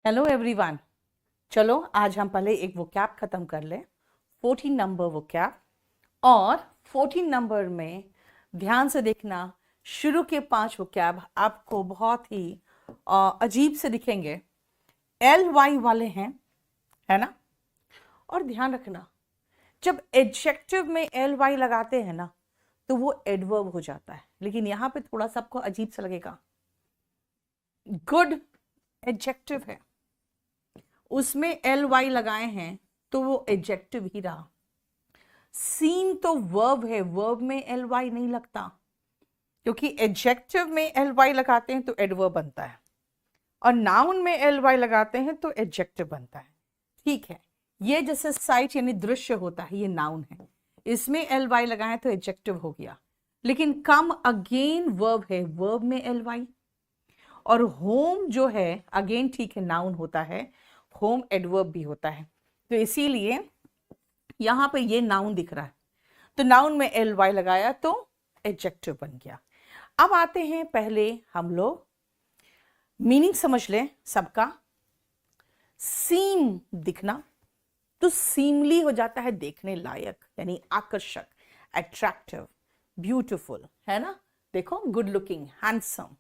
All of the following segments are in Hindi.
Hello everyone. चलो आज हम पहले एक वोकैब खत्म कर लें, 14 नंबर वोकैब। और 14 नंबर में ध्यान से देखना, शुरू के 5 वोकैब आपको बहुत ही अजीब से दिखेंगे, एल वाई वाले हैं, है ना। और ध्यान रखना, जब एडजेक्टिव में एल वाई लगाते हैं ना तो वो एडवर्ब हो जाता है, लेकिन यहाँ पे थोड़ा सा आपको अजीब सा लगेगा। गुड एडजेक्टिव है, उसमें एल वाई लगाए हैं तो वो एडजेक्टिव ही रहा। सीन तो वर्ब है, वर्ब में एल वाई नहीं लगता, क्योंकि एडजेक्टिव में एल वाई लगाते हैं तो एडवर्ब बनता है, और नाउन में एल वाई लगाते हैं तो एडजेक्टिव बनता है। ठीक है, ये जैसे साइट यानी दृश्य होता है, ये नाउन है, इसमें एल वाई लगाए तो एडजेक्टिव हो गया। लेकिन कम अगेन वर्ब है, वर्ब में एल वाई। और होम जो है अगेन ठीक है, नाउन होता है, होम एडवर्ब भी होता है, तो इसीलिए यहां पे ये नाउन दिख रहा है, तो नाउन में एल वाई लगाया तो एडजेक्टिव बन गया। अब आते हैं, पहले हम लोग मीनिंग समझ लें सबका। सीम दिखना, तो सीमली हो जाता है देखने लायक, यानी आकर्षक, अट्रैक्टिव, ब्यूटीफुल, है ना। देखो, गुड लुकिंग, हैंडसम,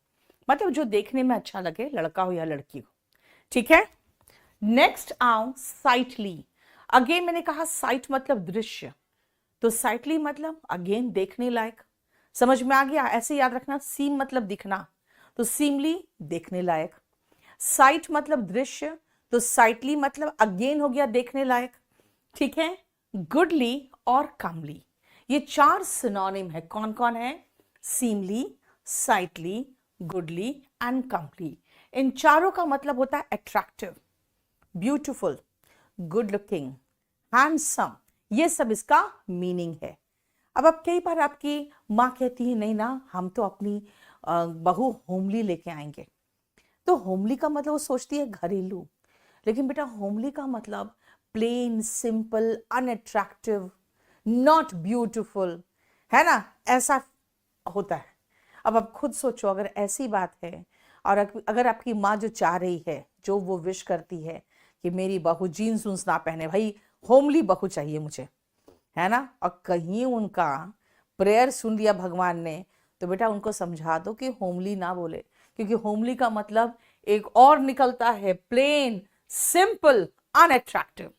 मतलब जो देखने में अच्छा लगे, लड़का हो या लड़की हो। ठीक है, नेक्स्ट आओ साइटली। अगेन मैंने कहा साइट मतलब दृश्य, तो साइटली मतलब अगेन देखने लायक। समझ में आ गया? ऐसे याद रखना, सीम मतलब दिखना, तो सीमली देखने लायक। साइट मतलब दृश्य, तो साइटली मतलब अगेन हो गया देखने लायक। ठीक है, गुडली और कमली, ये 4 सिनोनिम है। कौन कौन है? सीमली, साइटली, गुडली एंड कमली। इन चारों का मतलब होता है attractive, beautiful, good looking, handsome, ये सब इसका मीनिंग है। अब कई बार आपकी माँ कहती है नहीं ना, हम तो अपनी बहू होमली लेके आएंगे, तो होमली का मतलब वो सोचती है घरेलू, लेकिन बेटा होमली का मतलब plain, simple, unattractive, not beautiful, है ना, ऐसा होता है। अब आप खुद सोचो, अगर ऐसी बात है और अगर आपकी माँ जो चाह रही है, जो वो विश करती है कि मेरी बहू जीन्स वूंस ना पहने, भाई होमली बहू चाहिए मुझे, है ना, और कहीं उनका प्रेयर सुन लिया भगवान ने, तो बेटा उनको समझा दो कि होमली ना बोले, क्योंकि होमली का मतलब एक और निकलता है, प्लेन, सिंपल, अनअट्रैक्टिव।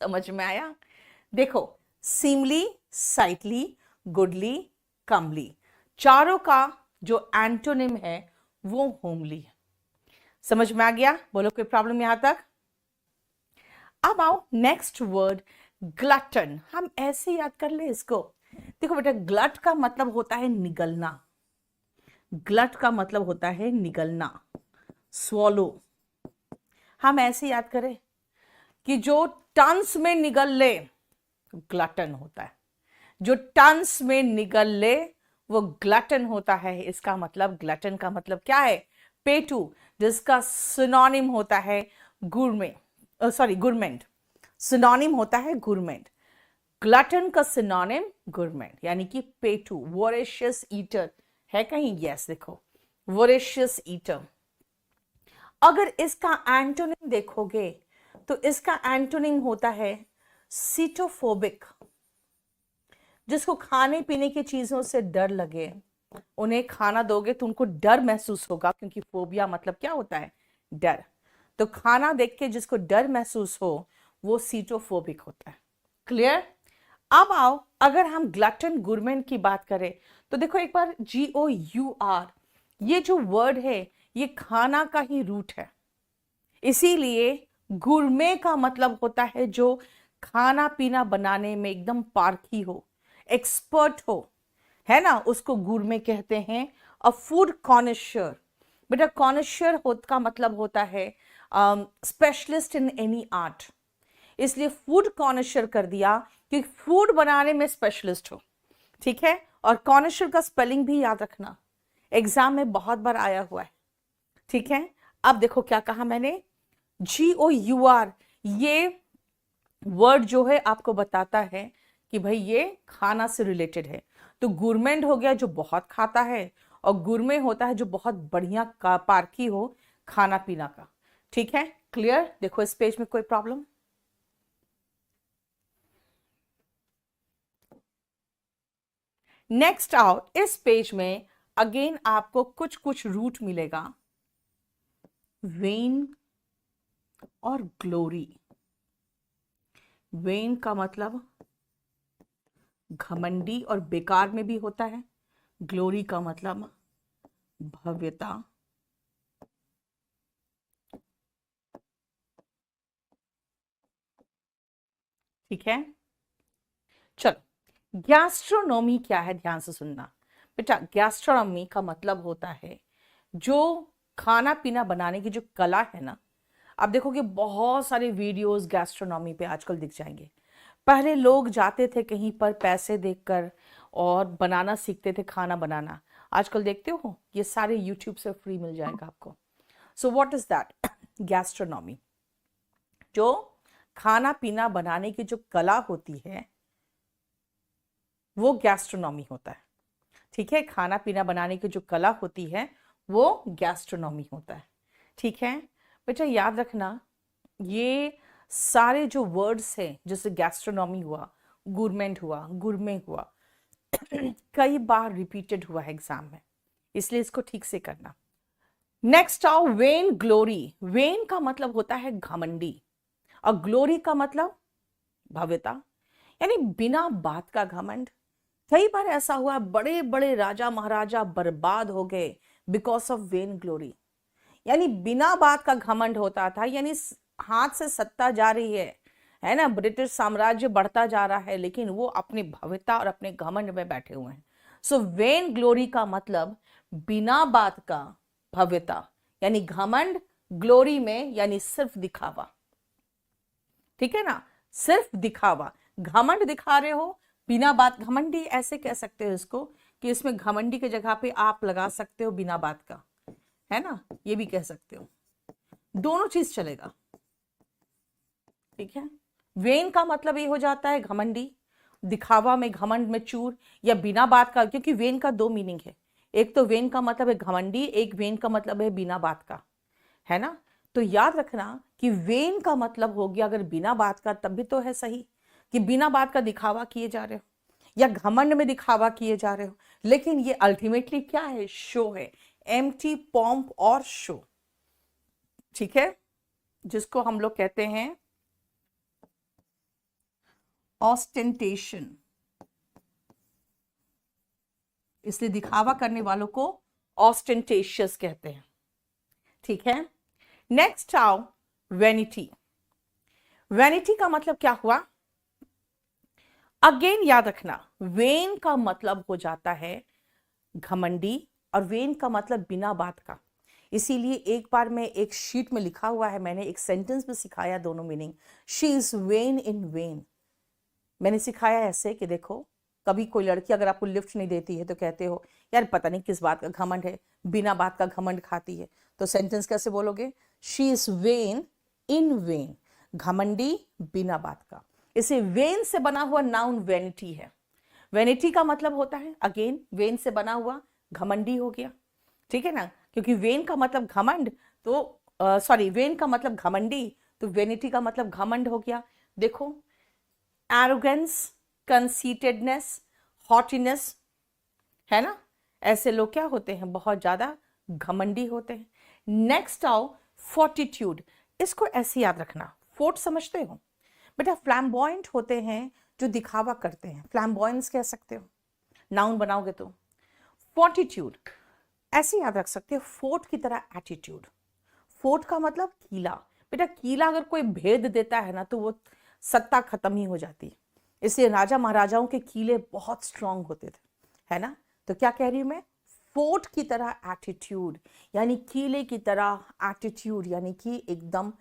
समझ में आया? देखो, सीमली, साइटली, गुडली, कमली, चारों का जो एंटोनिम है वो होमली है। समझ में आ गया? बोलो, कोई प्रॉब्लम यहां तक? अब आओ नेक्स्ट वर्ड, ग्लटन। हम ऐसे याद कर ले इसको। देखो बेटा, ग्लट का मतलब होता है निगलना, ग्लट का मतलब होता है निगलना, स्वॉलो। हम ऐसे याद करें कि जो टन्स में निगल ले, ग्लटन होता है। जो टन्स में निगल ले वो ग्लटन होता है। इसका मतलब, ग्लटन का मतलब क्या है? पेटू, जिसका सिनोनिम होता है गुरमे, सॉरी गुरमेंट, सिनोनिम होता है गुरमेंट। ग्लटन का सिनोनिम गुरमेंट, यानी कि पेटू, वोरेशियस ईटर है कहीं? यस, देखो, वोरेशियस ईटर। अगर इसका एंटोनिम देखोगे तो इसका एंटोनिम होता है सीटोफोबिक, जिसको खाने पीने की चीजों से डर लगे, उन्हें खाना दोगे तो उनको डर महसूस होगा, क्योंकि फोबिया मतलब क्या होता है? डर। तो खाना देख के जिसको डर महसूस हो वो सीटोफोबिक होता है। क्लियर? अब आओ, अगर हम ग्लटन गुरमेंट की बात करें तो देखो एक बार, GOUR, ये जो वर्ड है ये खाना का ही रूट है, इसीलिए गुरमे का मतलब होता है जो खाना पीना बनाने में एकदम पारखी हो, एक्सपर्ट हो, है ना, उसको गुरमे कहते हैं। अ फूड कॉनिशर, बेटा कॉनिशर का मतलब होता है स्पेशलिस्ट इन एनी आर्ट, इसलिए फूड कॉनिशर कर दिया कि फूड बनाने में स्पेशलिस्ट हो। ठीक है, और कॉनिशर का स्पेलिंग भी याद रखना, एग्जाम में बहुत बार आया हुआ है। ठीक है, अब देखो क्या कहा मैंने, GOUR, ये वर्ड जो है आपको बताता है कि भाई ये खाना से रिलेटेड है। तो गुरमेंट हो गया जो बहुत खाता है, और गुरमे होता है जो बहुत बढ़िया पारखी हो खाना पीना का। ठीक है, क्लियर? देखो इस पेज में कोई प्रॉब्लम? नेक्स्ट आओ, इस पेज में अगेन आपको कुछ कुछ रूट मिलेगा, वेन और ग्लोरी। वेन का मतलब घमंडी और बेकार में भी होता है, ग्लोरी का मतलब भव्यता। ठीक है, चलो गैस्ट्रोनॉमी क्या है, ध्यान से सुनना बेटा। गैस्ट्रोनॉमी का मतलब होता है जो खाना पीना बनाने की जो कला है ना। आप देखोगे बहुत सारे वीडियोस गैस्ट्रोनॉमी पे आजकल दिख जाएंगे। पहले लोग जाते थे कहीं पर पैसे देकर और बनाना सीखते थे, खाना बनाना। आजकल देखते हो ये सारे यूट्यूब से फ्री मिल जाएगा आपको। So what is that? Gastronomy, जो खाना पीना बनाने की जो कला होती है वो गैस्ट्रोनॉमी होता है। ठीक है, खाना पीना बनाने की जो कला होती है वो गैस्ट्रोनॉमी होता है। ठीक है बेटा, याद रखना ये सारे जो वर्ड्स हैं, जैसे गैस्ट्रोनॉमी हुआ, गुरमेंट हुआ, गुरमे हुआ, कई बार रिपीटेड हुआ है एग्जाम में, इसलिए इसको ठीक से करना। नेक्स्ट आओ, वेन ग्लोरी। वेन का मतलब होता है घमंडी और ग्लोरी का मतलब भव्यता, यानी बिना बात का घमंड। कई बार ऐसा हुआ बड़े बड़े राजा महाराजा बर्बाद हो गए बिकॉज ऑफ वेन ग्लोरी, यानी बिना बात का घमंड होता था, यानी हाथ से सत्ता जा रही है ना, ब्रिटिश साम्राज्य बढ़ता जा रहा है, लेकिन वो अपनी भव्यता और अपने घमंड में बैठे हुए हैं। सो वेन ग्लोरी का मतलब बिना बात का भव्यता, यानी घमंड, ग्लोरी में यानी सिर्फ दिखावा। ठीक है ना, सिर्फ दिखावा, घमंड दिखा रहे हो बिना बात। घमंडी ऐसे कह सकते हो इसको कि इसमें घमंडी की जगह पे आप लगा सकते हो बिना बात का, है ना, ये भी कह सकते हो, दोनों चीज चलेगा। ठीक है, वेन का मतलब ये हो जाता है घमंडी, दिखावा में, घमंड में चूर, या बिना बात का, क्योंकि वेन का दो मीनिंग है। एक तो वेन का मतलब है घमंडी, एक वेन का मतलब है बिना बात का, है ना। तो याद रखना कि वेन का मतलब हो गया अगर बिना बात का, तब भी तो है सही कि बिना बात का दिखावा किए जा रहे हो या घमंड में दिखावा किए जा रहे हो, लेकिन ये अल्टीमेटली क्या है? शो है, एम्प्टी पॉम्प और शो। ठीक है, जिसको हम लोग कहते हैं ऑस्टेंटेशन, इसलिए दिखावा करने वालों को ऑस्टेंटेशियस कहते हैं। ठीक है, नेक्स्ट आओ, वैनिटी। वैनिटी का मतलब क्या हुआ? अगेन याद रखना, वेन का मतलब हो जाता है घमंडी और वेन का मतलब बिना बात का। इसीलिए एक बार में एक शीट में लिखा हुआ है, मैंने एक सेंटेंस में सिखाया दोनों meaning. She is when in when. मैंने सिखाया ऐसे कि देखो, कभी कोई लड़की अगर आपको लिफ्ट नहीं देती है तो कहते हो यार पता नहीं किस बात का घमंड है, बिना बात का घमंड खाती है। तो सेंटेंस कैसे बोलोगे? She is when in when, घमंडी बिना बात का। इसे वेन से बना हुआ नाउन वेनिटी है। वेनिटी का मतलब होता है अगेन वेन से बना हुआ, घमंडी हो गया। ठीक है ना, क्योंकि वेन का मतलब घमंड, तो सॉरी वेन का मतलब घमंडी, तो वेनिटी का मतलब घमंड हो गया। देखो, एरोगेंस, कंसीटेडनेस, हॉटीनेस, है ना, ऐसे लोग क्या होते हैं? बहुत ज्यादा घमंडी होते हैं। नेक्स्ट आओ, फोर्टिट्यूड। इसको ऐसे याद रखना, फोर्ट समझते हो बेटा? फ्लैम्बॉयंट होते हैं जो दिखावा करते हैं, फ्लैम्बॉयंस कह सकते हो, नाउन बनाओगे तो। फोर्टिट्यूड ऐसे याद रख सकते हो, फोर्ट की तरह एटीट्यूड। फोर्ट का मतलब किला। बेटा किला अगर कोई भेद देता है ना तो वो सत्ता खत्म ही हो जाती है। इसलिए राजा महाराजाओं के किले बहुत स्ट्रांग होते थे, है ना। तो क्या कह रही हूं मैं? फोर्ट की तरह एटीट्यूड, यानी किले की तरह एटीट्यूड, यानी कि एकदम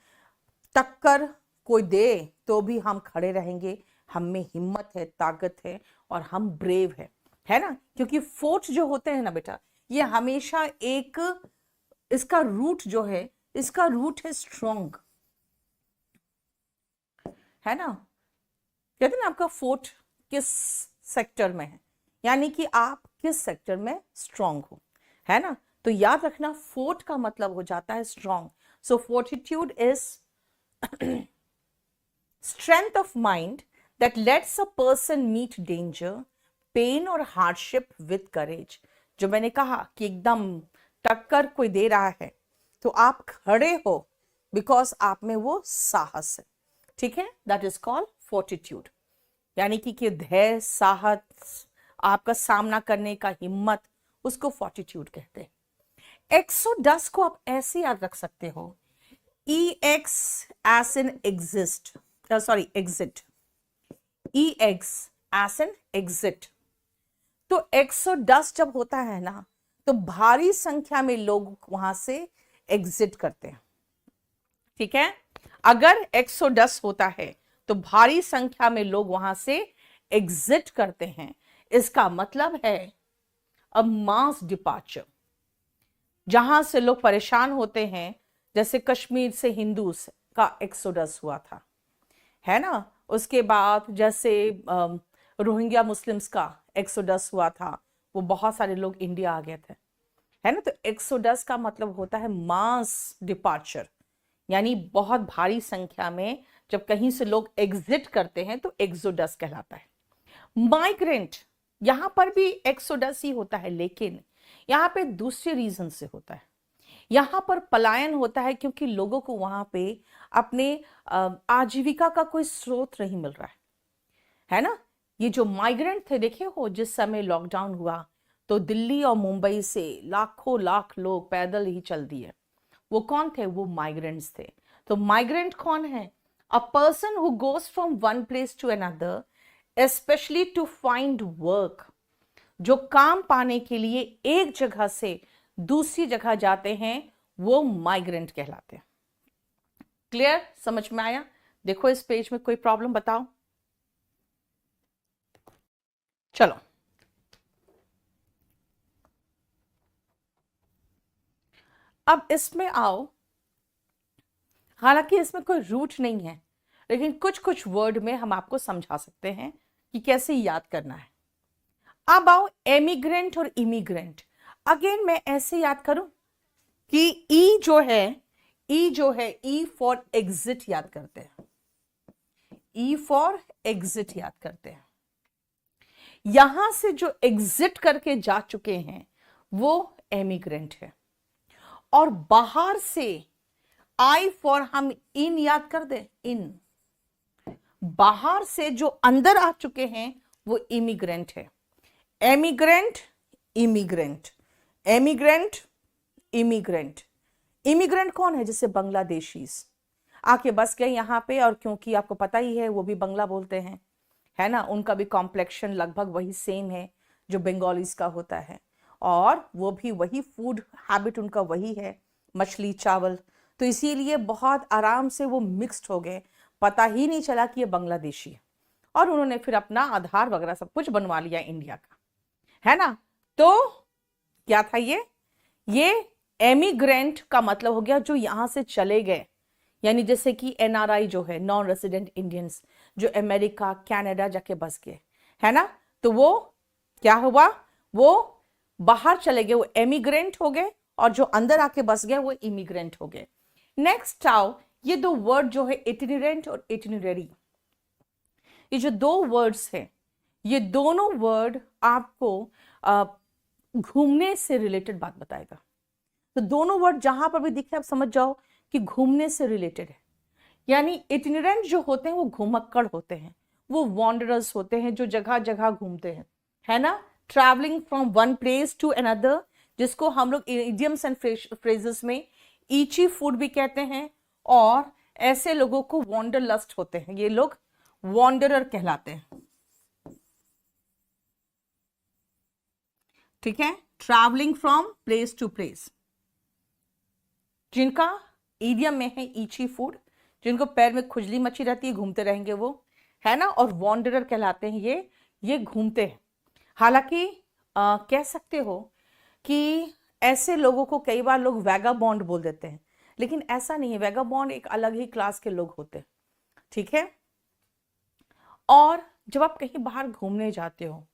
टक्कर कोई दे तो भी हम खड़े रहेंगे, हम में हिम्मत है, ताकत है और हम ब्रेव है ना। क्योंकि फोर्ट जो होते हैं ना बेटा, ये हमेशा एक, इसका रूट जो है, इसका रूट है स्ट्रॉन्ग, है ना। कहते हैं ना आपका फोर्ट किस सेक्टर में है, यानी कि आप किस सेक्टर में स्ट्रांग हो, है ना। तो याद रखना फोर्ट का मतलब हो जाता है strong. So fortitude is strength of mind that lets a person meet danger, pain और hardship with courage. जो मैंने कहा कि एकदम टक्कर कोई दे रहा है तो आप खड़े हो बिकॉज आप में वो साहस है. ठीक है, दैट इज कॉल्ड फोर्टिट्यूड. यानी कि धैर्य, साहस, आपका सामना करने का हिम्मत, उसको फोर्टिट्यूड कहते हैं. एक्सोडस को आप ऐसे याद रख सकते हो, EX as in exist, sorry exit, EX as in exit. तो एक्सोडस जब होता है ना तो भारी संख्या में लोग वहां से एग्जिट करते हैं. ठीक है, अगर एक्सोडस होता है तो भारी संख्या में लोग वहां से एग्जिट करते हैं. इसका मतलब है अ मास डिपार्चर. जहां से लोग परेशान होते हैं, जैसे कश्मीर से हिंदूज का एक्सोडस हुआ था, है ना. उसके बाद जैसे रोहिंग्या मुस्लिम्स का एक्सोडस हुआ था, वो बहुत सारे लोग इंडिया आ गए थे, है ना. तो एक्सोडस का मतलब होता है मास डिपार्चर, यानी बहुत भारी संख्या में जब कहीं से लोग एग्जिट करते हैं तो एक्सोडस कहलाता है. माइग्रेंट, यहां पर भी एक्सोडस ही होता है, लेकिन यहां पे दूसरे रीजन से होता है. यहां पर पलायन होता है क्योंकि लोगों को वहां पे अपने आजीविका का कोई स्रोत नहीं मिल रहा है ना. ये जो माइग्रेंट थे, देखे हो जिस समय लॉकडाउन हुआ तो दिल्ली और मुंबई से लाखों लाख लोग पैदल ही चल दिए. वो कौन थे? वो माइग्रेंट्स थे. तो माइग्रेंट कौन है? A person who goes from one place to another, especially to find work. जो काम पाने के लिए एक जगह से दूसरी जगह जाते हैं, वो माइग्रेंट कहलाते हैं. क्लियर? समझ में आया? देखो इस पेज में कोई प्रॉब्लम बताओ. चलो, अब इसमें आओ. हालांकि इसमें कोई रूट नहीं है, लेकिन कुछ कुछ वर्ड में हम आपको समझा सकते हैं कि कैसे याद करना है. अब आओ एमिग्रेंट और इमिग्रेंट. अगेन मैं ऐसे याद करूं कि ई जो है ई फॉर एग्जिट याद करते हैं. ई फॉर एग्जिट याद करते हैं. यहां से जो एग्जिट करके जा चुके हैं वो एमिग्रेंट है. और बाहर से आई फॉर हम इन याद कर दे. इन, बाहर से जो अंदर आ चुके हैं वो इमिग्रेंट है. Emigrant, immigrant, emigrant, immigrant. Immigrant कौन है? जैसे बांग्लादेशीज आके बस गए यहाँ पे, और क्योंकि आपको पता ही है वो भी बंगला बोलते हैं, है ना. उनका भी कॉम्प्लेक्शन लगभग वही सेम है जो बंगालीज का होता है, और वो भी वही फूड हैबिट उनका वही है, मछली चावल. तो इसीलिए बहुत आराम से वो मिक्स्ड हो गए, पता ही नहीं चला कि ये बांग्लादेशी है. और उन्होंने फिर अपना आधार वगैरह सब कुछ बनवा लिया इंडिया का, है ना. तो क्या था ये एमिग्रेंट का मतलब हो गया जो यहां से चले गए. यानी जैसे कि NRI जो है, नॉन रेसिडेंट इंडियंस, जो अमेरिका कनाडा जाके बस गए, है ना. तो वो क्या हुआ? वो बाहर चले गए, वो एमिग्रेंट हो गए. और जो अंदर आके बस गए वो इमिग्रेंट हो गए. नेक्स्ट आओ, ये दो वर्ड जो है इटिनरेंट और इटिनररी. ये जो दो वर्ड्स हैं, ये दोनों वर्ड आपको घूमने से रिलेटेड बात बताएगा. तो दोनों वर्ड जहां पर भी दिखे आप समझ जाओ कि घूमने से रिलेटेड है. यानी इटिनरेंट जो होते हैं वो घुमक्कड़ होते हैं, वो वॉन्डरर्स होते हैं जो जगह जगह घूमते हैं, है ना. Travelling from one place to another, जिसको हम लोग इडियम्स एंड फ्रेजेस में ईची फूड भी कहते हैं. और ऐसे लोगों को वॉन्डरलस्ट होते हैं, ये लोग वॉन्डरर कहलाते हैं. ठीक है, travelling from place to place. जिनका ईडियम में है ईची फूड, जिनको पैर में खुजली मची रहती है, घूमते रहेंगे वो, है ना. और वॉन्डरर कहलाते हैं ये घूमते हैं. हालांकि कह सकते हो कि ऐसे लोगों को कई बार लोग वैगाबॉन्ड बोल देते हैं, लेकिन ऐसा नहीं है. वैगाबॉन्ड एक अलग ही क्लास के लोग होते हैं. ठीक है. और जब आप कहीं बाहर घूमने जाते हो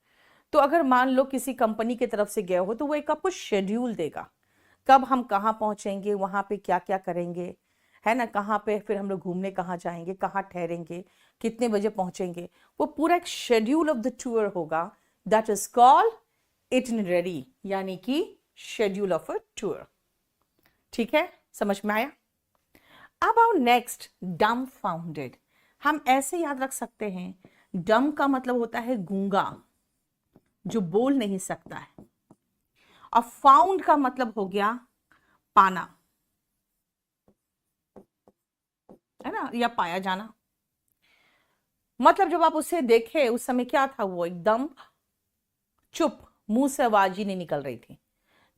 तो अगर मान लो किसी कंपनी की तरफ से गए हो तो वो एक आपको शेड्यूल देगा. कब हम कहाँ पहुंचेंगे, वहां पे क्या क्या करेंगे, है ना, कहाँ पे फिर हम लोग घूमने कहाँ जाएंगे, कहाँ ठहरेंगे, कितने बजे पहुंचेंगे, वो पूरा एक शेड्यूल ऑफ द टूर होगा। दैट इज कॉल्ड इटिनरी, यानी कि शेड्यूल ऑफ अ टूर। ठीक है, समझ में आया? अब आओ नेक्स्ट, डम्बफाउंडेड। हम ऐसे याद रख सकते हैं, डम का मतलब होता है गूंगा, जो बोल नहीं सकता है, और फाउंड का मतलब हो गया पाना, है ना, या पाया जाना। मतलब जब आप उसे देखे उस समय क्या था, वो एकदम चुप, मुंह से आवाज ही नहीं निकल रही थी।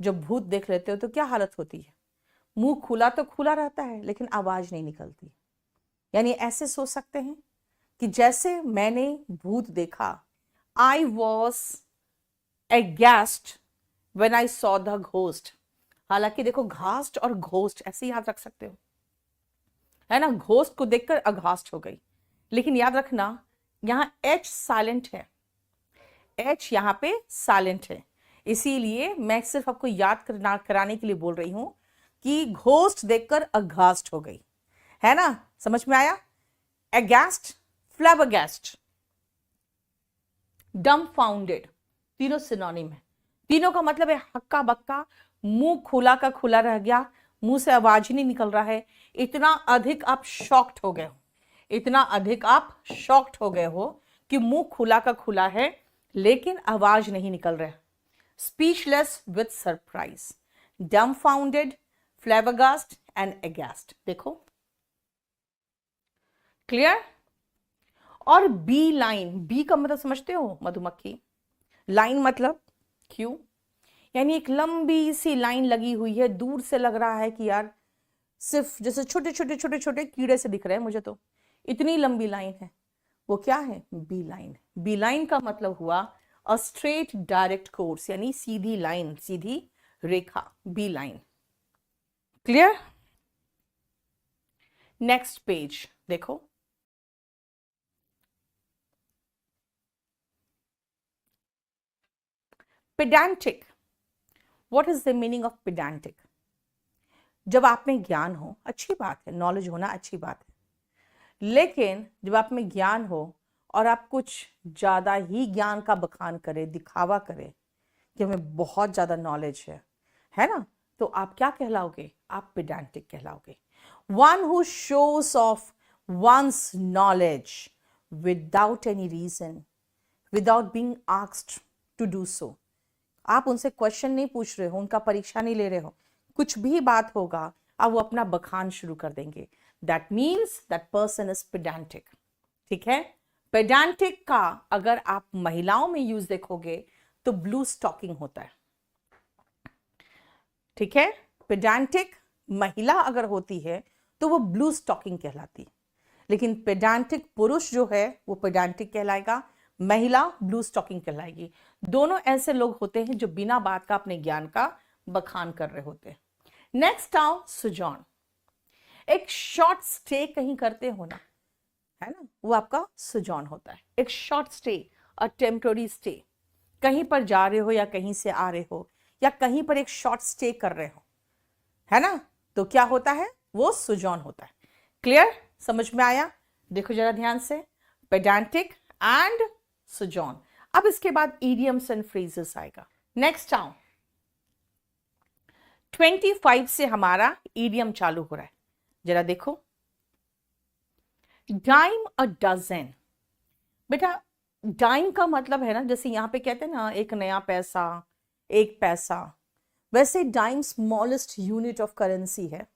जब भूत देख लेते हो तो क्या हालत होती है, मुंह खुला तो खुला रहता है लेकिन आवाज नहीं निकलती। यानी ऐसे सोच सकते हैं कि जैसे मैंने भूत देखा, I was aghast when I saw the ghost। हालांकि देखो, घास्ट और घोस्ट ऐसे याद रख सकते हो, है ना, घोस्ट को देखकर अघास्ट हो गई, लेकिन याद रखना यहां एच साइलेंट है, एच यहां पे साइलेंट है, इसीलिए मैं सिर्फ आपको याद कराने के लिए बोल रही हूं कि घोस्ट देखकर अघास्ट हो गई, है ना, समझ में आया? एगैस्ट, फ्लैबरगैस्ट, डम्बफाउंडेड, तीनों सिनोनिम है। तीनों का मतलब है हक्का बक्का, मुंह खुला का खुला रह गया, मुंह से आवाज ही नहीं निकल रहा है, इतना अधिक आप शॉक्ड हो गए हो, इतना अधिक आप शॉक्ड हो गए हो कि मुंह खुला का खुला है लेकिन आवाज नहीं निकल रहा। Speechless with surprise, dumbfounded, flabbergast and aghast. देखो क्लियर? और बी लाइन, बी का मतलब समझते हो, मधुमक्खी, लाइन मतलब क्यों, यानी एक लंबी सी लाइन लगी हुई है, दूर से लग रहा है कि यार सिर्फ जैसे छोटे छोटे छोटे छोटे कीड़े से दिख रहे हैं मुझे, तो इतनी लंबी लाइन है, वो क्या है, बी लाइन। बी लाइन का मतलब हुआ अ स्ट्रेट डायरेक्ट कोर्स, यानी सीधी लाइन, सीधी रेखा, beeline. Clear? Next page देखो, pedantic. What is the meaning of pedantic? जब आप में ज्ञान हो, अच्छी बात है, नॉलेज होना अच्छी बात है, लेकिन जब आप में ज्ञान हो और आप कुछ ज्यादा ही ज्ञान का बखान करें, दिखावा करें कि हमें बहुत ज्यादा नॉलेज है ना, तो आप क्या कहलाओगे? आप पेडांटिक कहलाओगे। One who shows off one's knowledge without any reason, without being asked to do so. आप उनसे क्वेश्चन नहीं पूछ रहे हो, उनका परीक्षा नहीं ले रहे हो, कुछ भी बात होगा अब वो अपना बखान शुरू कर देंगे। That means that person is pedantic. ठीक है? पेडांटिक का अगर आप महिलाओं में यूज देखोगे तो ब्लू स्टॉकिंग होता है। ठीक है? पेडांटिक महिला अगर होती है तो वो ब्लू स्टॉकिंग कहलाती है, लेकिन पेडांटिक पुरुष जो है वो पेडांटिक कहलाएगा, महिला ब्लू स्टॉकिंग कहलाएगी। दोनों ऐसे लोग होते हैं जो बिना बात का अपने ज्ञान का बखान कर रहे होते हैं। नेक्स्ट आओ सुजॉन। एक शॉर्ट स्टे कहीं करते हो ना, है ना, वो आपका सुजॉन होता है। एक short stay, a temporary stay, कहीं पर जा रहे हो या कहीं से आ रहे हो या कहीं पर एक शॉर्ट स्टे कर रहे हो, है ना, तो क्या होता है, वो सुजॉन होता है। क्लियर? समझ में आया? देखो जरा ध्यान से, पेडांटिक एंड सुजॉन। अब इसके बाद इडियम्स एंड फ्रेजेस आएगा। नेक्स्ट आओ, 25 से हमारा इडियम चालू हो रहा है, जरा देखो। Dime a dozen. बेटा डाइम का मतलब है ना, जैसे यहां पे कहते हैं ना एक नया पैसा, एक पैसा, वैसे dime smallest unit of currency है,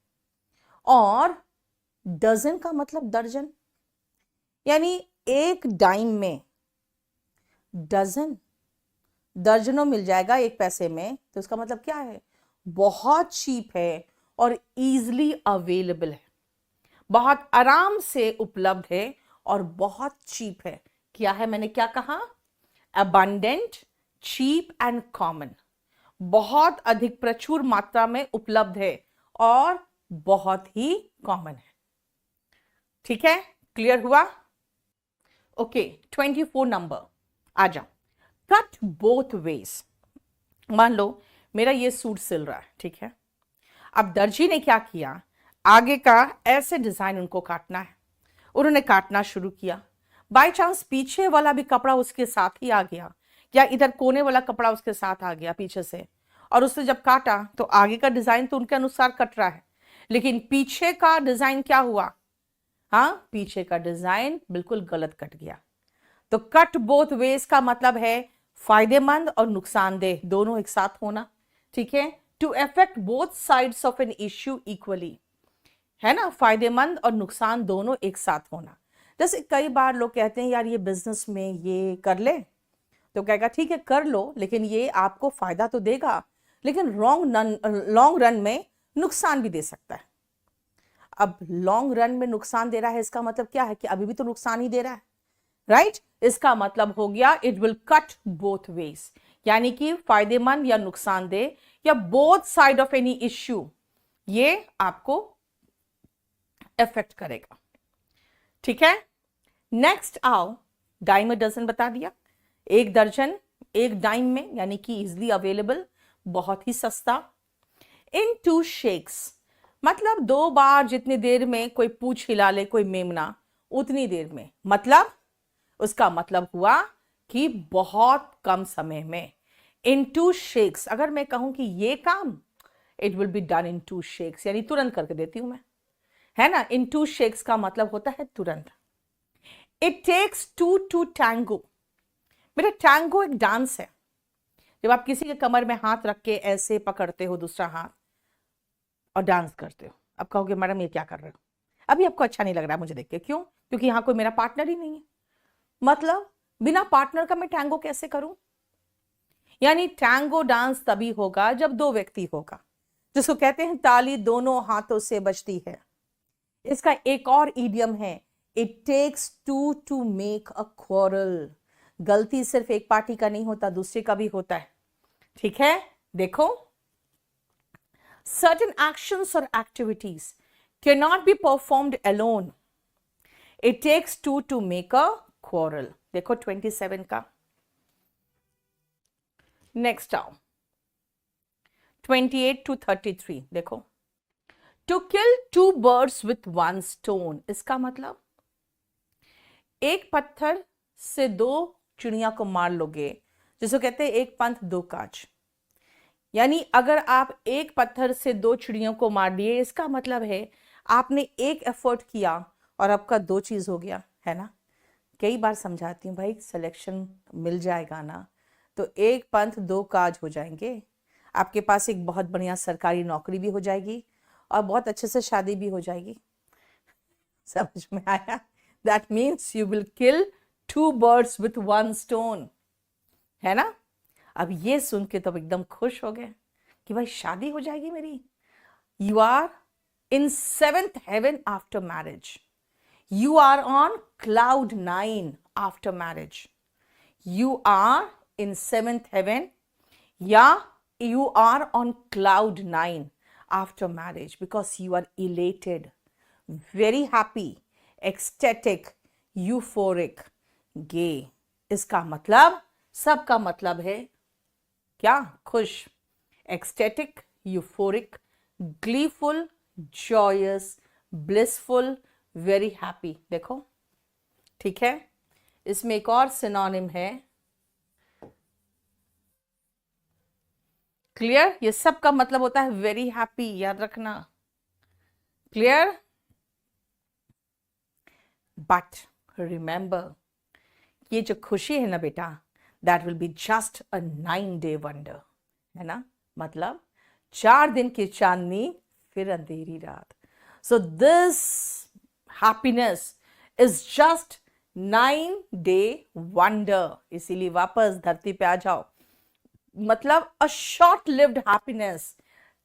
और डजन का मतलब दर्जन, यानी एक डाइम में डजन, दर्जनों मिल जाएगा एक पैसे में, तो इसका मतलब क्या है, बहुत चीप है और इजीली अवेलेबल है, बहुत आराम से उपलब्ध है और बहुत चीप है। क्या है, मैंने क्या कहा, अबंडेंट, चीप एंड कॉमन, बहुत अधिक प्रचुर मात्रा में उपलब्ध है और बहुत ही कॉमन है। ठीक है? क्लियर हुआ? ओके, 24 नंबर आ जाओ। Cut both ways. मान लो मेरा ये सूट सिल रहा है, ठीक है, अब दर्जी ने क्या किया, आगे का ऐसे डिजाइन उनको काटना है, उन्होंने काटना शुरू किया। बाय चांस पीछे वाला भी कपड़ा उसके साथ ही आ गया, या इधर कोने वाला कपड़ा उसके साथ आ गया पीछे से, और उसने जब काटा तो आगे का डिजाइन तो उनके अनुसार कट रहा है, लेकिन पीछे का डिजाइन क्या हुआ, हाँ पीछे का डिजाइन बिल्कुल गलत कट गया। तो कट बोथ वेज का मतलब है फायदेमंद और नुकसानदेह दोनों एक साथ होना, ठीक है। To affect both sides of an issue equally, है ना, फायदेमंद और नुकसान दोनों एक साथ होना। जैसे कई बार लोग कहते हैं यार ये बिजनेस में ये कर ले, तो कहेगा ठीक है कर लो, लेकिन ये आपको फायदा तो देगा, लेकिन लॉन्ग रन में नुकसान भी दे सकता है। अब लॉन्ग रन में नुकसान दे रहा है, इसका मतलब क्या है कि अभी भी तो नुकसान ही दे रहा है, राइट। इसका मतलब हो गया it will cut both ways, यानी कि फायदेमंद या नुकसानदेह या both side of any issue, ये आपको इफेक्ट करेगा, ठीक है। नेक्स्ट आओ, डाइम में डजन बता दिया, एक दर्जन एक डाइम में, यानी कि इजिली अवेलेबल, बहुत ही सस्ता। इन 2 शेक्स, मतलब 2 बार जितनी देर में कोई पूछ हिला ले कोई मेमना, उतनी देर में, मतलब उसका मतलब हुआ कि बहुत कम समय में। इन 2 शेक्स, अगर मैं कहूं कि ये काम it will be done in 2 shakes, यानी तुरंत करके देती हूं मैं, है ना। इन 2 शेक्स का मतलब होता है तुरंत। इट टेक्स 2 टू टैंगो, मेरा टैंगो एक डांस है, जब आप किसी के कमर में हाथ रख के ऐसे पकड़ते हो दूसरा हाथ और डांस करते हो। अब कहोगे मैडम ये क्या कर रहे हो, अभी आपको अच्छा नहीं लग रहा है मुझे देख के, क्यों, क्योंकि यहां कोई मेरा पार्टनर ही नहीं है। मतलब बिना पार्टनर का मैं टैंगो कैसे करूं, यानी टैंगो डांस तभी होगा जब 2 व्यक्ति होगा, जिसको कहते हैं ताली दोनों हाथों से बजती है। इसका एक और इडियम है, it takes 2 to make a quarrel, गलती सिर्फ एक पार्टी का नहीं होता, दूसरे का भी होता है, ठीक है। देखो, certain actions or activities cannot be performed alone, it takes 2 to make a quarrel। देखो 27 का। नेक्स्ट आओ 28 to 33, देखो, to kill 2 birds with 1 stone, इसका मतलब एक पत्थर से 2 चिड़िया को मार लोगे, जिसको कहते हैं एक पंथ 2 काज, यानी अगर आप एक पत्थर से 2 चिड़ियों को मार दिए, इसका मतलब है आपने एक एफर्ट किया और आपका 2 चीज हो गया, है ना। कई बार समझाती हूँ भाई, सिलेक्शन मिल जाएगा ना तो एक पंथ 2 काज हो जाएंगे, आपके पास एक बहुत बढ़िया सरकारी नौकरी भी हो जाएगी और बहुत अच्छे से शादी भी हो जाएगी। समझ में आया? That means you will kill 2 birds with 1 stone, है ना। अब ये सुन के तो एकदम खुश हो गए कि भाई शादी हो जाएगी मेरी। You are in 7th heaven after marriage, you are on cloud 9 after marriage, you are in 7th heaven या you are on cloud 9 after marriage because you are elated, very happy, ecstatic, euphoric, gay। इसका मतलब, सबका मतलब है क्या, खुश, ecstatic, euphoric, gleeful, joyous, blissful, very happy। देखो ठीक है, इसमें एक और सिनोनिम है, क्लियर। ये सब का मतलब होता है वेरी हैप्पी, याद रखना, क्लियर। बट रिमेंबर, ये जो खुशी है ना बेटा, that will be just a 9-day wonder, है ना। मतलब 4 दिन की चांदनी फिर अंधेरी रात। So this happiness is just 9-day wonder, इसीलिए वापस धरती पे आ जाओ, मतलब a short lived happiness.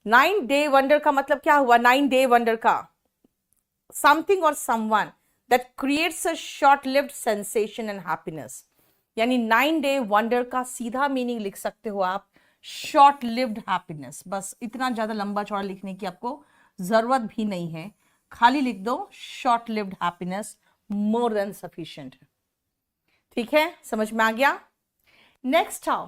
9-day wonder का मतलब क्या हुआ, 9-day वंडर का समथिंग और someone that creates a short lived sensation and happiness, यानी 9-day वंडर का सीधा मीनिंग लिख सकते हो आप शॉर्ट लिव्ड हैप्पीनेस। बस इतना ज्यादा लंबा चौड़ा लिखने की आपको जरूरत भी नहीं है, खाली लिख दो short lived happiness, more than sufficient. ठीक है, समझ में आ गया। नेक्स्ट आओ,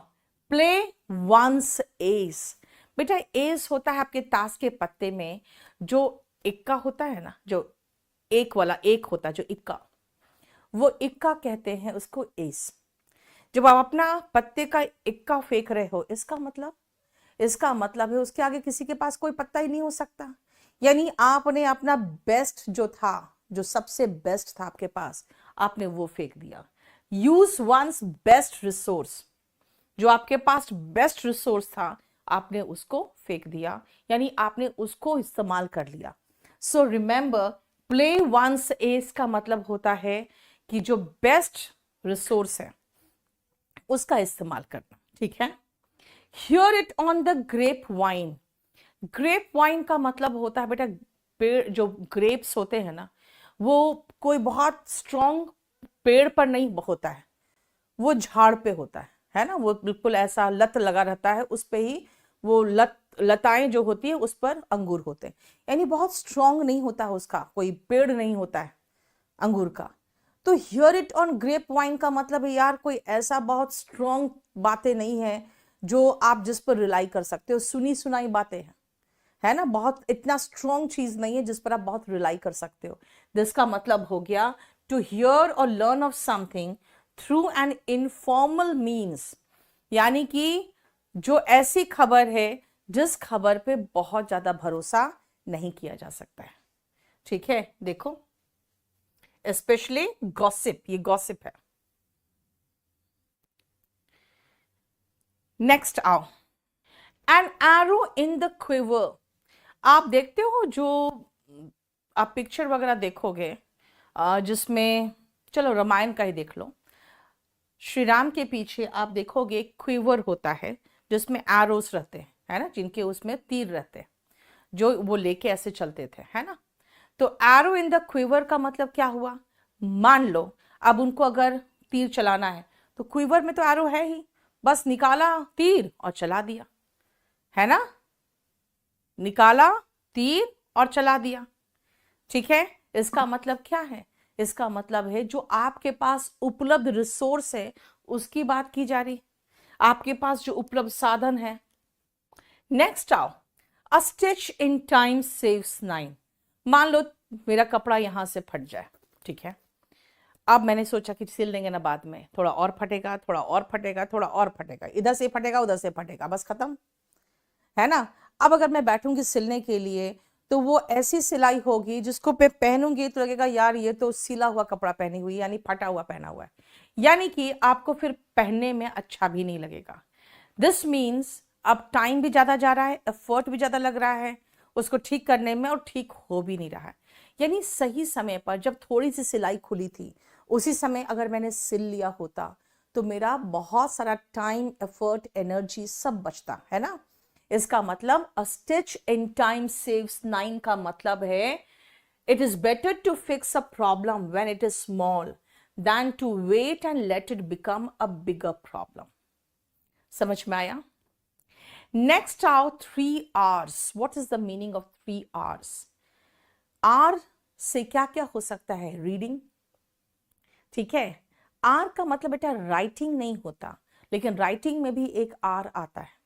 प्ले वंस एस, बेटा एस होता है आपके ताश के पत्ते में जो इक्का होता है ना, जो एक वाला एक होता है जो इक्का, वो इक्का कहते हैं उसको एस। जब आप अपना पत्ते का इक्का फेंक रहे हो, इसका मतलब है उसके आगे किसी के पास कोई पत्ता ही नहीं हो सकता। यानी आपने अपना बेस्ट जो था, जो सबसे बेस्ट था आपके पास, आपने वो फेंक दिया। यूज वंस बेस्ट रिसोर्स, जो आपके पास बेस्ट रिसोर्स था आपने उसको फेंक दिया, यानी आपने उसको इस्तेमाल कर लिया। So remember, play one's ace का मतलब होता है कि जो बेस्ट रिसोर्स है उसका इस्तेमाल करना। ठीक है। Hear it on the grapevine. Grapevine का मतलब होता है बेटा, पेड़ जो ग्रेप्स होते हैं ना, वो कोई बहुत स्ट्रॉन्ग पेड़ पर नहीं होता है, वो झाड़ पे होता है ना, वो बिल्कुल ऐसा लत लगा रहता है, उस पे ही वो लताएं जो होती है उस पर अंगूर होते हैं। यानी बहुत स्ट्रॉन्ग नहीं होता है, उसका कोई पेड़ नहीं होता है अंगूर का। तो hear it on grapevine का मतलब है यार कोई ऐसा बहुत स्ट्रॉन्ग बातें नहीं है जो आप जिस पर रिलाई कर सकते हो, सुनी सुनाई बातें हैं, है ना, बहुत इतना स्ट्रॉन्ग चीज नहीं है जिस पर आप बहुत रिलाई कर सकते हो। जिसका मतलब हो गया टू हियर और learn of something through an informal means, यानी कि जो ऐसी खबर है जिस खबर पे बहुत ज्यादा भरोसा नहीं किया जा सकता है। ठीक है, देखो स्पेशली गॉसिप, ये गॉसिप है। नेक्स्ट आओ, an arrow in the quiver. आप देखते हो जो आप पिक्चर वगैरह देखोगे जिसमें, चलो रामायण का ही देख लो, श्री राम के पीछे आप देखोगे क्विवर होता है जिसमें एरोस रहते हैं, है ना, जिनके उसमें तीर रहते हैं, जो वो लेके ऐसे चलते थे, है ना। तो एरो इन द क्विवर का मतलब क्या हुआ, मान लो अब उनको अगर तीर चलाना है तो क्विवर में तो एरो है ही, बस निकाला तीर और चला दिया, है ना, निकाला तीर और चला दिया। ठीक है, इसका मतलब क्या है, इसका मतलब है जो आपके पास उपलब्ध रिसोर्स है उसकी बात की जा रही, आपके पास जो उपलब्ध साधन है। नेक्स्ट आओ, अ स्टिच इन टाइम सेव्स 9। मान लो मेरा कपड़ा यहां से फट जाए, ठीक है, अब मैंने सोचा कि सिल लेंगे ना, बाद में थोड़ा और फटेगा, थोड़ा और फटेगा, थोड़ा और फटेगा, इधर से फटेगा उधर से फटेगा, बस खत्म, है ना। अब अगर मैं बैठूंगी सिलने के लिए तो वो ऐसी सिलाई होगी जिसको मैं पहनूंगी तो लगेगा यार ये तो सिला हुआ कपड़ा पहनी हुई, यानी फटा हुआ पहना हुआ है, यानी कि आपको फिर पहनने में अच्छा भी नहीं लगेगा। दिस मीन्स अब टाइम भी ज्यादा जा रहा है, एफर्ट भी ज्यादा लग रहा है उसको ठीक करने में, और ठीक हो भी नहीं रहा है। यानी सही समय पर जब थोड़ी सी सिलाई खुली थी उसी समय अगर मैंने सिल लिया होता तो मेरा बहुत सारा टाइम, एफर्ट, एनर्जी सब बचता, है ना। इसका मतलब a stitch in time saves 9 का मतलब है it is better to fix a problem when it is small than to wait and let it become a bigger problem. समझ में आया। नेक्स्ट आओ 3 R's। What is the meaning of 3 R's? R से क्या क्या हो सकता है, रीडिंग, ठीक है। आर का मतलब बेटा राइटिंग नहीं होता, लेकिन राइटिंग में भी एक आर आता है।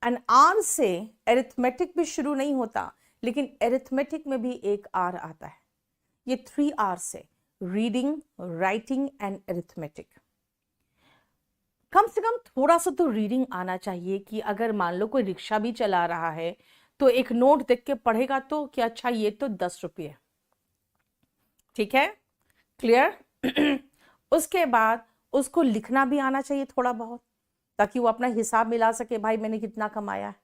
एंड आर से एरिथमेटिक भी शुरू नहीं होता, लेकिन एरिथमेटिक में भी एक आर आता है। ये 3 आर से रीडिंग, राइटिंग एंड एरिथमेटिक। कम से कम थोड़ा सा तो रीडिंग आना चाहिए कि अगर मान लो कोई रिक्शा भी चला रहा है तो एक नोट देख के पढ़ेगा तो कि अच्छा ये तो 10 रुपये, ठीक है, क्लियर। उसके बाद उसको लिखना भी आना चाहिए थोड़ा बहुत, ताकि वो अपना हिसाब मिला सके, भाई मैंने कितना कमाया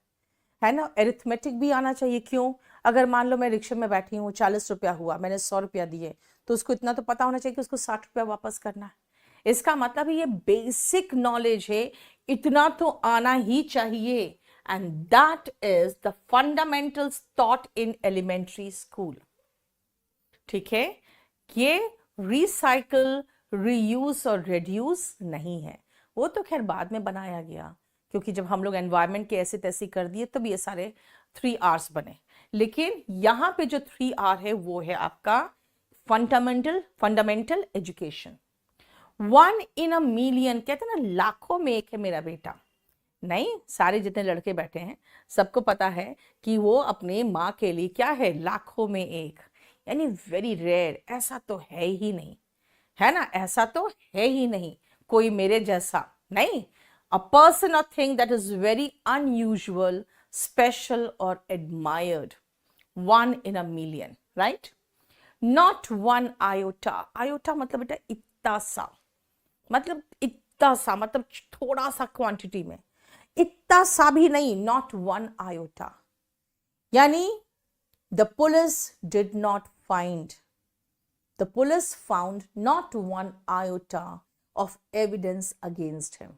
है ना। एरिथमेटिक भी आना चाहिए, क्यों, अगर मान लो मैं रिक्शे में बैठी हूँ, 40 रुपया हुआ, मैंने 100 रुपया दिए, तो उसको इतना तो पता होना चाहिए कि उसको 60 रुपया वापस करना है। इसका मतलब ये बेसिक नॉलेज है, इतना तो आना ही चाहिए। And that is the fundamentals taught in elementary school. ठीक है, ये रिसाइकल, रीयूज और रिड्यूस नहीं है, वो तो खैर बाद में बनाया गया, क्योंकि जब हम लोग एनवायरमेंट के ऐसे तैसे कर दिए तब ये सारे 3 R's बने। लेकिन यहां पे जो 3 R है वो है आपका fundamental education. 1 in a million, कहते हैं ना लाखों में एक है मेरा बेटा, नहीं, सारे जितने लड़के बैठे हैं सबको पता है कि वो अपने माँ के लिए क्या है, लाखों में एक, यानी वेरी रेयर, ऐसा तो है ही नहीं, है ना, ऐसा तो है ही नहीं कोई मेरे जैसा, नहीं, a person or thing that is very unusual, special or admired, one in a million, right, not one iota, iota मतलब बेटा इतना सा, मतलब इतना सा, मतलब थोड़ा सा क्वांटिटी में, इतना सा भी नहीं, नॉट वन आयोटा, यानी the police did not find, the police found not one iota of evidence against him.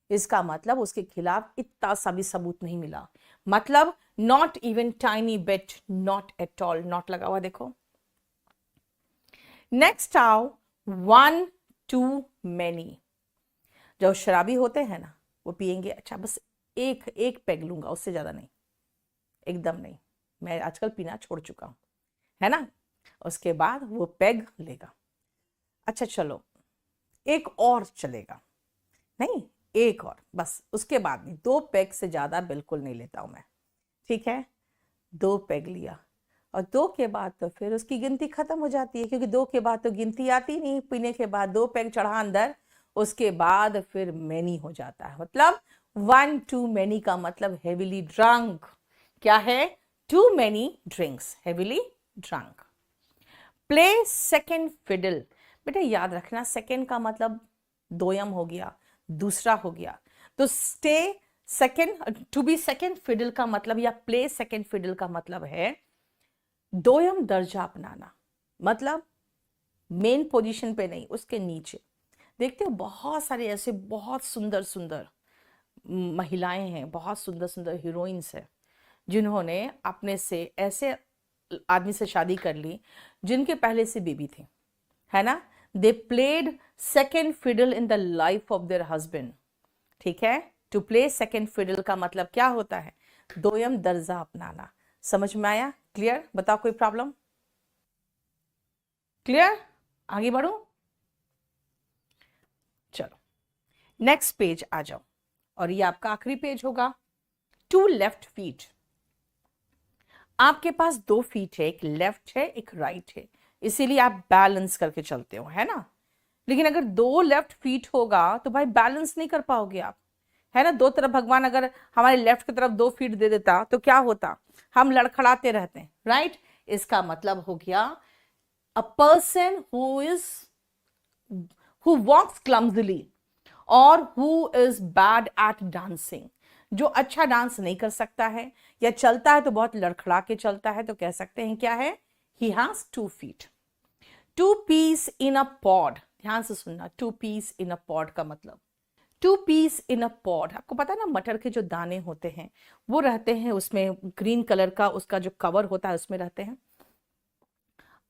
इसका मतलब उसके खिलाफ इतना सा भी सबूत नहीं मिला, मतलब not even tiny bit, not at all, not लगा हुआ देखो। नेक्स्ट आओ one too many। जो शराबी होते हैं ना वो पिएंगे, अच्छा बस एक एक पेग लूंगा, उससे ज्यादा नहीं, एकदम नहीं, मैं आजकल पीना छोड़ चुका हूं, है ना, उसके बाद वो पेग लेगा, अच्छा चलो एक और चलेगा, नहीं एक और, बस उसके बाद नहीं, 2 पेग से ज्यादा बिल्कुल नहीं लेता हूं मैं, ठीक है, 2 पेग लिया, और 2 के बाद तो फिर उसकी गिनती खत्म हो जाती है, क्योंकि 2 के बाद तो गिनती आती नहीं, पीने के बाद 2 पेग चढ़ा अंदर, उसके बाद फिर मैनी हो जाता है, मतलब 1 too many का मतलब हेविली ड्रंक, क्या है, too many drinks, heavily drunk. Play second fiddle, बेटा याद रखना सेकेंड का मतलब दोयम हो गया, दूसरा हो गया, तो stay second, to be second fiddle का मतलब, या प्ले सेकेंड फिडल का मतलब है दोयम दर्जा अपनाना, मतलब मेन पोजीशन पे नहीं, उसके नीचे। देखते हो बहुत सारे ऐसे बहुत सुंदर सुंदर महिलाएं हैं, बहुत सुंदर सुंदर हीरोइंस हैं, जिन्होंने अपने से ऐसे आदमी से शादी कर ली जिनके पहले से बेबी थे, है ना, they played second fiddle in the life of their husband, ठीक है, टू प्ले सेकेंड फिडल का मतलब क्या होता है, दोयम दर्जा अपनाना, समझ में आया, क्लियर, बताओ कोई प्रॉब्लम, क्लियर, आगे बढ़ो, चलो नेक्स्ट पेज आ जाओ, और ये आपका आखिरी पेज होगा। 2 लेफ्ट फीट, आपके पास 2 फीट है, एक लेफ्ट है एक राइट है, इसीलिए आप बैलेंस करके चलते हो, है ना, लेकिन अगर 2 लेफ्ट फीट होगा तो भाई बैलेंस नहीं कर पाओगे आप, है ना, 2 तरफ भगवान अगर हमारे लेफ्ट की तरफ 2 फीट दे देता तो क्या होता, हम लड़खड़ाते रहते हैं, राइट, इसका मतलब हो गया अ पर्सन हु वॉक्स क्लमजली और who is bad at dancing, जो अच्छा डांस नहीं कर सकता है या चलता है तो बहुत लड़खड़ा के चलता है, तो कह सकते हैं क्या है, he has 2 feet. 2 peas in a pod, ध्यान से सुनना, 2 पीस इन अ पॉड का मतलब, 2 पीस इन अ पॉड, आपको पता है ना मटर के जो दाने होते हैं वो रहते हैं उसमें, ग्रीन कलर का उसका जो कवर होता है उसमें रहते हैं,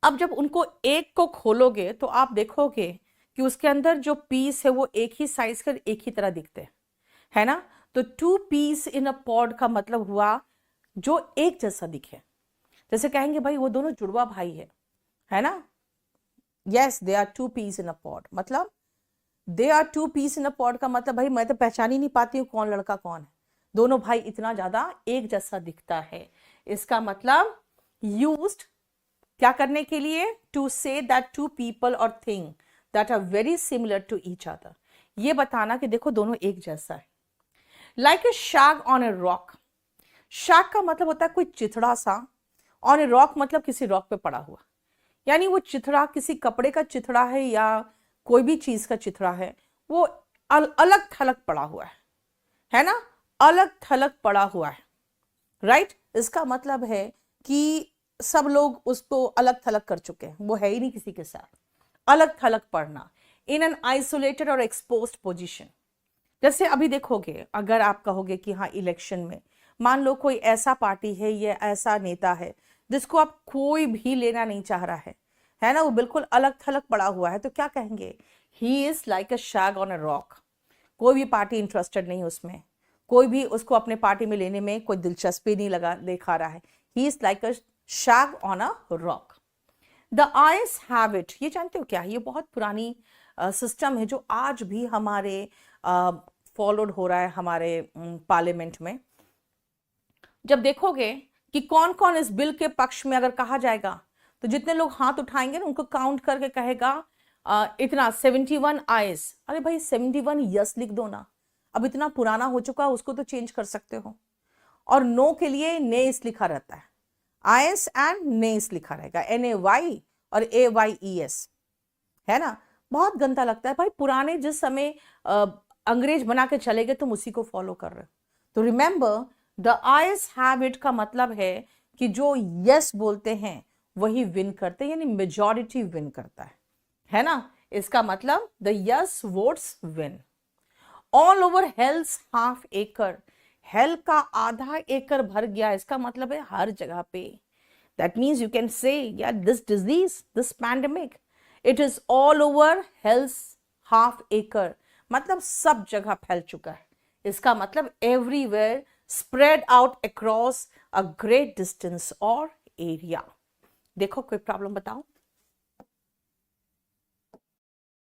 अब जब उनको एक को खोलोगे तो आप देखोगे कि उसके अंदर जो पीस है वो एक ही साइज का, एक ही तरह दिखते हैं, है ना, तो 2 पीस इन अ पॉड का मतलब हुआ जो एक जैसा दिखे, जैसे कहेंगे भाई वो दोनों जुड़वा भाई है ना, yes they are 2 peas in a pod, मतलब they are 2 peas in a pod का मतलब भाई मैं तो पहचान ही नहीं पाती हूँ कौन लड़का कौन है, दोनों भाई इतना ज्यादा एक जैसा दिखता है, इसका मतलब यूज्ड क्या करने के लिए, to say that 2 people or thing that are very similar to each other, ये बताना कि देखो दोनों एक जैसा है। Like a shag on a rock, shag का मतलब होता है कोई चिथड़ा सा, ऑन ए रॉक मतलब किसी रॉक पे पड़ा हुआ, यानी वो चिथड़ा किसी कपड़े का चिथड़ा है या कोई भी चीज का चिथड़ा है, वो अलग थलग पड़ा हुआ है ना, अलग थलग पड़ा हुआ है, राइट, इसका मतलब है कि सब लोग उसको अलग थलग कर चुके हैं, वो है ही नहीं किसी के साथ, अलग थलग पड़ना, इन एन आइसोलेटेड और एक्सपोज्ड पोजीशन, जैसे अभी देखोगे अगर आप कहोगे कि हाँ इलेक्शन में मान लो कोई ऐसा पार्टी है या ऐसा नेता है जिसको आप कोई भी लेना नहीं चाह रहा है ना, वो बिल्कुल अलग थलग पड़ा हुआ है, तो क्या कहेंगे, he is like a shag on a rock, कोई भी पार्टी इंटरेस्टेड नहीं उसमें, कोई भी उसको अपने पार्टी में लेने में कोई दिलचस्पी नहीं लगा दिखा रहा है, he is like a shag on a rock. The ayes have it, ये जानते हो क्या है, ये बहुत पुरानी सिस्टम है जो आज भी हमारे फॉलोड हो रहा है हमारे पार्लियामेंट में। जब देखोगे कि कौन कौन इस बिल के पक्ष में अगर कहा जाएगा, तो जितने लोग हाथ उठाएंगे ना उनको काउंट करके कहेगा इतना 71 आयस। अरे भाई 71 यस लिख दो ना, अब इतना पुराना हो चुका है, उसको तो चेंज कर सकते हो। और नो के लिए नेस लिखा रहता है, आयस एंड नेस लिखा रहेगा, NAY और AYES, है ना। बहुत गंदा लगता है भाई, पुराने जिस समय अंग्रेज बना के चले गए तुम उसी को फॉलो कर रहे हो। तो रिमेंबर द आयस हैबिट का मतलब है कि जो यस बोलते हैं वही विन करते हैं, यानी मेजॉरिटी विन करता है ना। इसका मतलब the yes votes win. All over hell's half acre, hell का आधा एकड़ भर गया, इसका मतलब है हर जगह पे। That means you can say यार this disease, this pandemic, it is all over hell's half acre, मतलब सब जगह फैल चुका है। इसका मतलब everywhere, spread out across a great distance or area. देखो कोई प्रॉब्लम बताओ।